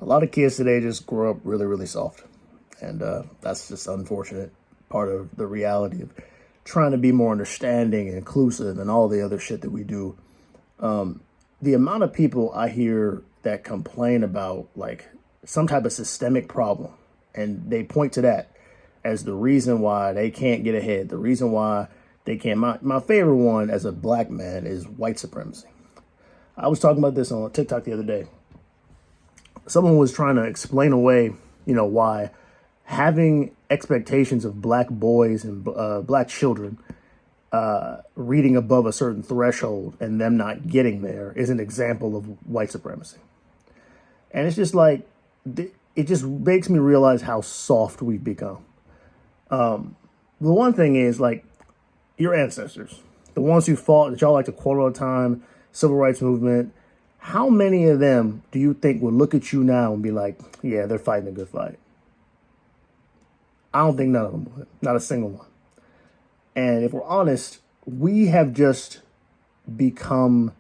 A lot of kids today just grow up really, really soft. And that's just unfortunate part of the reality of trying to be more understanding and inclusive and all the other shit that we do. The amount of people I hear that complain about like some type of systemic problem, and they point to that as the reason why they can't get ahead, the reason why they can't. My favorite one as a black man is white supremacy. I was talking about this on TikTok the other day. Someone was trying to explain away, why having expectations of black boys and black children reading above a certain threshold and them not getting there is an example of white supremacy. And it's just like, it just makes me realize how soft we've become. The one thing is, like, your ancestors, the ones who fought, that y'all like to quote all the time, civil rights movement, how many of them do you think would look at you now and be like, yeah, they're fighting a good fight? I don't think none of them would. Not a single one. And if we're honest, we have just become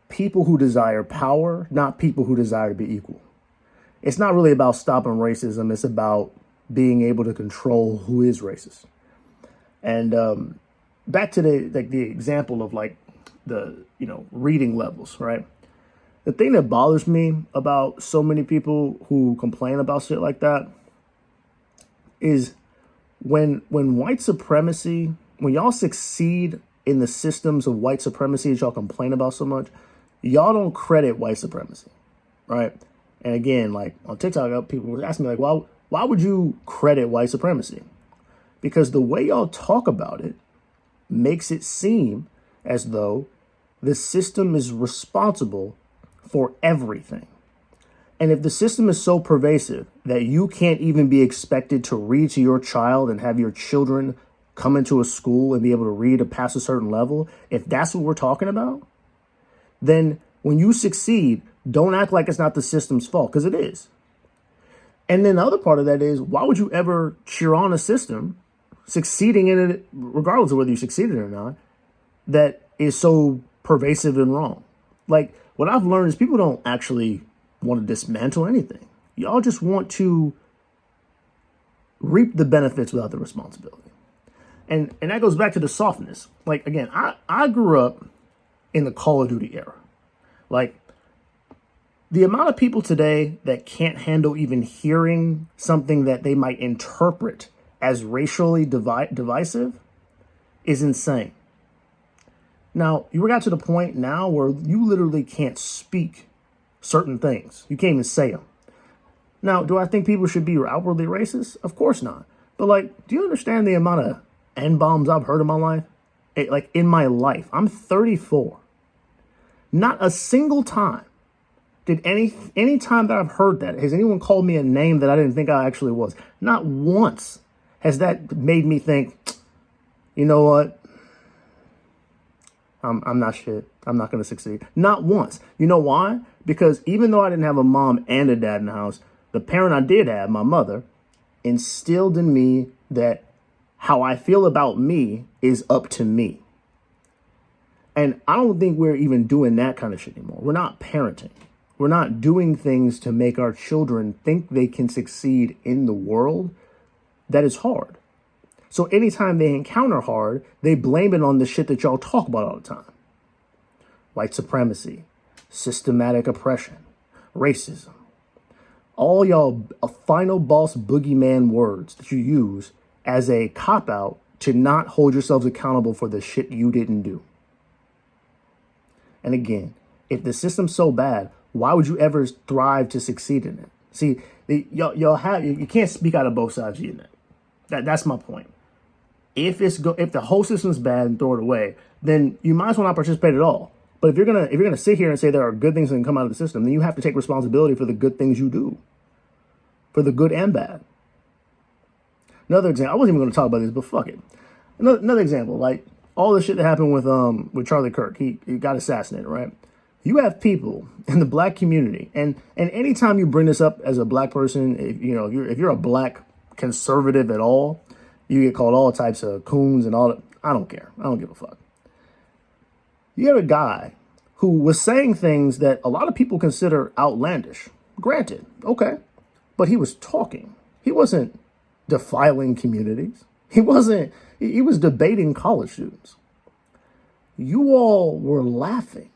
people who desire power, not people who desire to be equal. It's not really about stopping racism. It's about being able to control who is racist. And back to the example of like the reading levels, right? The thing that bothers me about so many people who complain about shit like that is when white supremacy, when y'all succeed in the systems of white supremacy that y'all complain about so much, y'all don't credit white supremacy, right? And again, like on TikTok, people were asking me like, why would you credit white supremacy? Because the way y'all talk about it makes it seem as though the system is responsible for everything. And if the system is so pervasive that you can't even be expected to read to your child and have your children come into a school and be able to read to pass a certain level, if that's what we're talking about, then when you succeed, don't act like it's not the system's fault, because it is. And then the other part of that is, why would you ever cheer on a system succeeding in it, regardless of whether you succeeded or not, that is so pervasive and wrong? Like, what I've learned is people don't actually want to dismantle anything. Y'all just want to reap the benefits without the responsibility. And that goes back to the softness. Like, again, I grew up in the Call of Duty era. Like, the amount of people today that can't handle even hearing something that they might interpret as racially divisive is insane. Now, you got to the point now where you literally can't speak certain things. You can't even say them. Now, do I think people should be outwardly racist? Of course not. But like, do you understand the amount of N-bombs I've heard in my life? In my life, I'm 34. Not a single time did any time that I've heard that, has anyone called me a name that I didn't think I actually was? Not once has that made me think, you know what? I'm not shit. I'm not going to succeed. Not once. You know why? Because even though I didn't have a mom and a dad in the house, the parent I did have, my mother, instilled in me that how I feel about me is up to me. And I don't think we're even doing that kind of shit anymore. We're not parenting. We're not doing things to make our children think they can succeed in the world that is hard. So anytime they encounter hard, they blame it on the shit that y'all talk about all the time. White supremacy, systematic oppression, racism. All y'all final boss boogeyman words that you use as a cop-out to not hold yourselves accountable for the shit you didn't do. And again, if the system's so bad, why would you ever thrive to succeed in it? See, you can't speak out of both sides of your neck. That's my point. If the whole system's bad and throw it away, then you might as well not participate at all. But if you're gonna sit here and say there are good things that can come out of the system, then you have to take responsibility for the good things you do, for the good and bad. Another example, I wasn't even going to talk about this, but fuck it. Another example, like all the shit that happened with Charlie Kirk, he got assassinated, right? You have people in the black community, and anytime you bring this up as a black person, if you're a black conservative at all, you get called all types of coons and all that. I don't care. I don't give a fuck. You have a guy who was saying things that a lot of people consider outlandish. Granted, okay. But he was talking. He wasn't defiling communities. He was debating college students. You all were laughing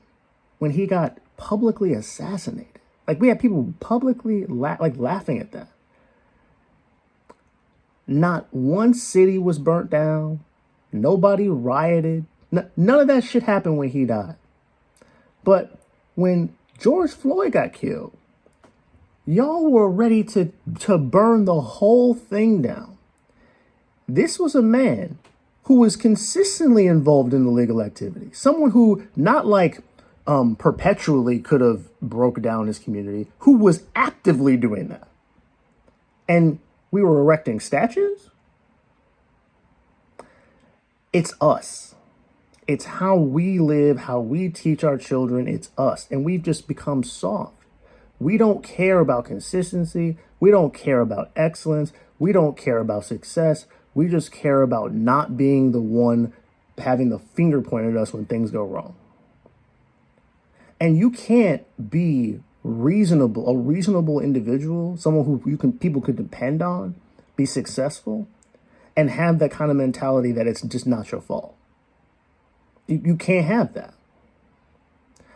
when he got publicly assassinated. Like, we had people publicly laughing at that. Not one city was burnt down. Nobody rioted. None of that shit happened when he died. But when George Floyd got killed, y'all were ready to burn the whole thing down. This was a man who was consistently involved in illegal activity. Someone who not like perpetually could have broke down his community, who was actively doing that. And we were erecting statues. It's us. It's how we live, how we teach our children. It's us. And we've just become soft. We don't care about consistency. We don't care about excellence. We don't care about success. We just care about not being the one having the finger pointed at us when things go wrong. And you can't be a reasonable individual, someone who people could depend on, be successful, and have that kind of mentality that it's just not your fault. You can't have that.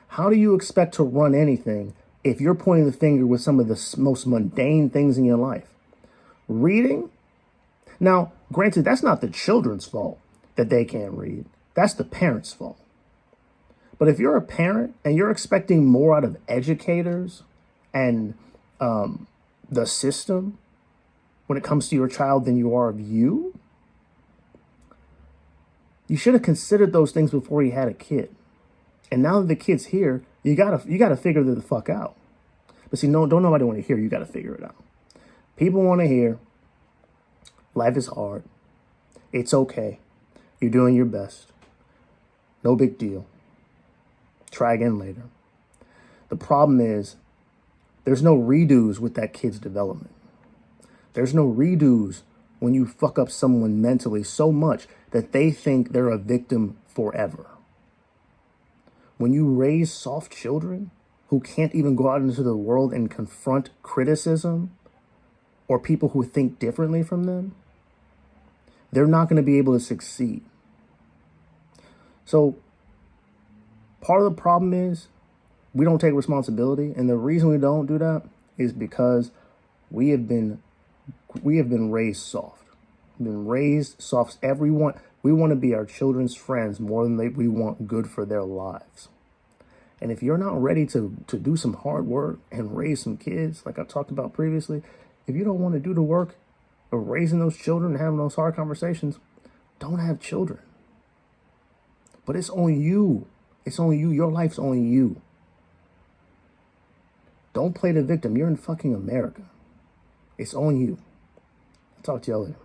How do you expect to run anything if you're pointing the finger with some of the most mundane things in your life? Reading? Now, granted, that's not the children's fault that they can't read. That's the parents' fault. But if you're a parent and you're expecting more out of educators and the system when it comes to your child than you are of you, you should have considered those things before you had a kid. And now that the kid's here, you gotta figure the fuck out. But see, don't nobody want to hear. You gotta figure it out. People want to hear. Life is hard. It's okay. You're doing your best. No big deal. Try again later. The problem is there's no redos with that kid's development. There's no redos when you fuck up someone mentally so much that they think they're a victim forever. When you raise soft children who can't even go out into the world and confront criticism or people who think differently from them, they're not going to be able to succeed. So part of the problem is we don't take responsibility. And the reason we don't do that is because we have been raised soft. We've been raised soft. We want to be our children's friends more than we want good for their lives. And if you're not ready to do some hard work and raise some kids, like I talked about previously, if you don't want to do the work of raising those children and having those hard conversations, don't have children. But it's on you. It's on you. Your life's on you. Don't play the victim. You're in fucking America. It's on you. I'll talk to y'all later.